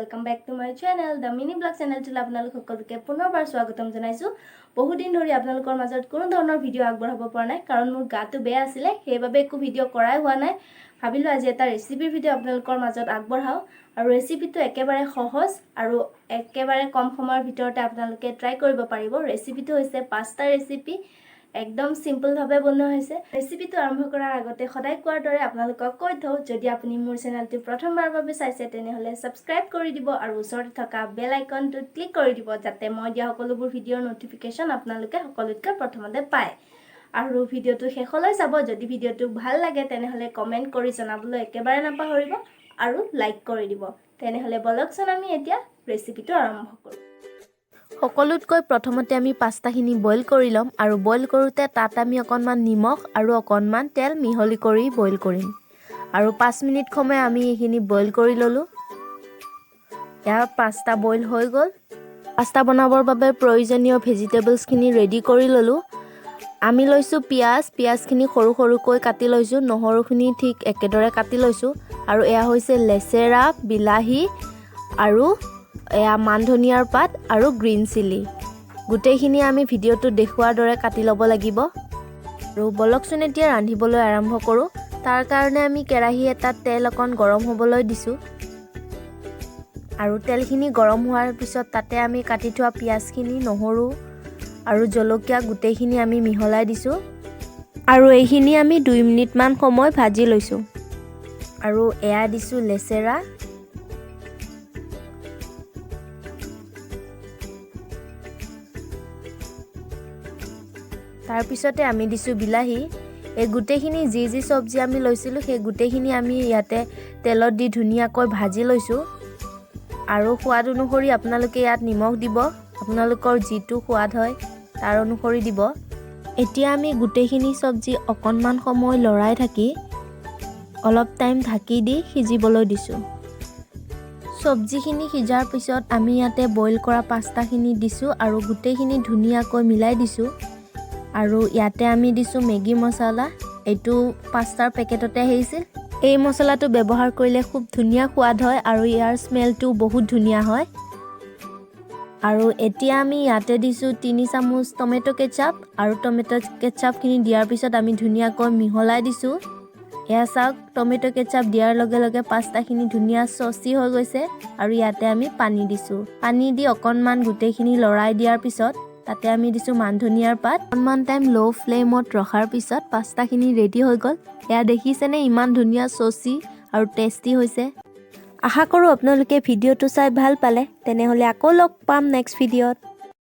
welcome back to my channel the mini blog channel to আপোনালোক সকলোকে পুনৰবাৰ স্বাগতম জনাইছো বহুত দিন ধৰি আপোনালোকৰ মাজত কোনো ধৰণৰ ভিডিও আগবঢ়াব পৰা নাই কাৰণ মোৰ গাটো বেয়া আছিল সেইবাবে একো ভিডিও কৰাই হোৱা নাই ভাবিলো আজি এটা ৰেচিপিৰ ভিডিও আপোনালোকৰ মাজত আগবঢ়াও আৰু ৰেচিপিটো একেবাৰে সহজ আৰু একেবাৰে কম সময়ৰ ভিতৰতে আপোনালোকে ট্ৰাই কৰিব পাৰিব ৰেচিপিটো হৈছে পাস্তা ৰেচিপি একদম সিম্পল ভাবে বনোৱা হৈছে ৰেচিপিটো আৰম্ভ কৰাৰ আগতে সদায় কোৱাৰ দৰে আপোনালোকক কৈ থও যদি আপুনি মোৰ চেনেলটো প্ৰথমবাৰ বাবে চাইছে তেনেহলে সাবস্ক্ৰাইব কৰি দিব আৰু ওচৰত থকা বেল আইকনটো ক্লিক কৰি দিব যাতে মই দিয়া সকলোবোৰ ভিডিওৰ নটিফিকেশন আপোনালোকে সকলোতকৈ প্ৰথমতে পায় আৰু ভিডিওটো শেষলৈ চাব যদি ভিডিওটো ভাল লাগে তেনেহলে কমেন্ট কৰি জনাবলৈ একেবাৰে নাপাহৰিব আৰু লাইক কৰি দিব তেনেহলে বলকচোন আমি এতিয়া ৰেচিপিটো আৰম্ভ কৰো সকলোতকৈ প্ৰথমতে আমি পাস্তাখিনি বইল কৰি লম আৰু বইল কৰোতে তাত আমি অকনমান নিমখ আৰু অকনমান তেল মিহলি কৰি বইল কৰিম আৰু 5 মিনিট সময় আমি এইখিনি বইল কৰি ললো ইয়াৰ পাস্তা বইল হৈ গল পাস্তা বনাবৰ বাবে প্ৰয়োজনীয় ভেজিটেবলছখিনি ৰেডি কৰি ললো আমি লৈছো পিয়াজখিনি সৰু সৰুকৈ কাটি লৈছো নহৰুখিনি ঠিক একেদৰে কাটি লৈছো আৰু এয়া হৈছে লেচেৰা বিলাহী আৰু এয়া মান ধনিয়াৰ পাত আৰু গ্ৰীন চিলি গুটেইখিনি আমি ভিডিওটো দেখুৱাৰ দৰে কাটি ল'ব লাগিব আৰু বলকচোন এতিয়া ৰান্ধিবলৈ আৰম্ভ কৰো তাৰ কাৰণে আমি কেৰাহী এটাত তেল অকন গৰম হ'বলৈ দিছো আৰু তেলখিনি গৰম হোৱাৰ পিছত তাতে আমি কাটি থোৱা পিয়াজখিনি নহৰু আৰু জলকীয়া গুটেইখিনি আমি মিহলাই দিছো আৰু এইখিনি আমি 2 মিনিট মান সময় ভাজি লৈছো আৰু এয়া দিছো লেচেৰা তাৰ পিছতে আমি দিছো বিলাহী এই গুটেইখিনি যি সবজি আমি লৈছিলো সেই গুটেইখিনি আমি ইয়াতে তেলত দি ধুনিয়াকৈ ভাজি লৈছো আৰু সোৱাদ অনুসৰি আপোনালোকে ইয়াত নিমখ দিব আপোনালোকৰ যিটো সোৱাদ হয় তাৰ অনুসৰি দিব এতিয়া আমি গুটেইখিনি সবজি অকনমান সময় লৰাই থাকি অলপ টাইম ঢাকি দি সিজিবলৈ দিছো সবজিখিনি সিজাৰ পিছত আমি ইয়াতে বইল কৰা পাস্তাখিনি দিছো আৰু গুটেইখিনি ধুনিয়াকৈ মিলাই দিছো আৰু ইয়াতে আমি দিছো মেগি মছলা এটো পাস্তাৰ পেকেটতে আহিছিল এই মছলাটো ব্যৱহাৰ কৰিলে খুব ধুনিয়া সোৱাদ হয় আৰু ইয়াৰ স্মেলটো বহুত ধুনিয়া হয় আৰু এতিয়া আমি ইয়াতে দিছো 3 চামুচ টমেটো কেচাপ আৰু টমেটো কেচাপখিনি দিয়াৰ পিছত আমি ধুনিয়াকৈ মিহলাই দিছো এয়া চাওক টমেটো কেচাপ দিয়াৰ লগে লগে পাস্তাখিনি ধুনিয়া সসি হৈ গৈছে আৰু ইয়াতে আমি পানী দিছো পানী দি অকনমান গুটেইখিনি লৰাই দিয়াৰ পিছত তাতে আমি দিছো মান ধনিয়াৰ পাত অকনমান টাইম লো ফ্লেমত ৰখাৰ পিছত পাস্তাখিনি ৰেডি হৈ গল এয়া দেখিছেনে ইমান ধুনিয়া সসি আৰু টেস্টি হৈছে আশা কৰো আপোনালোকে ভিডিওটো চাই ভাল পালে তেনেহলে আকৌ লগ পাম নেক্সট ভিডিওত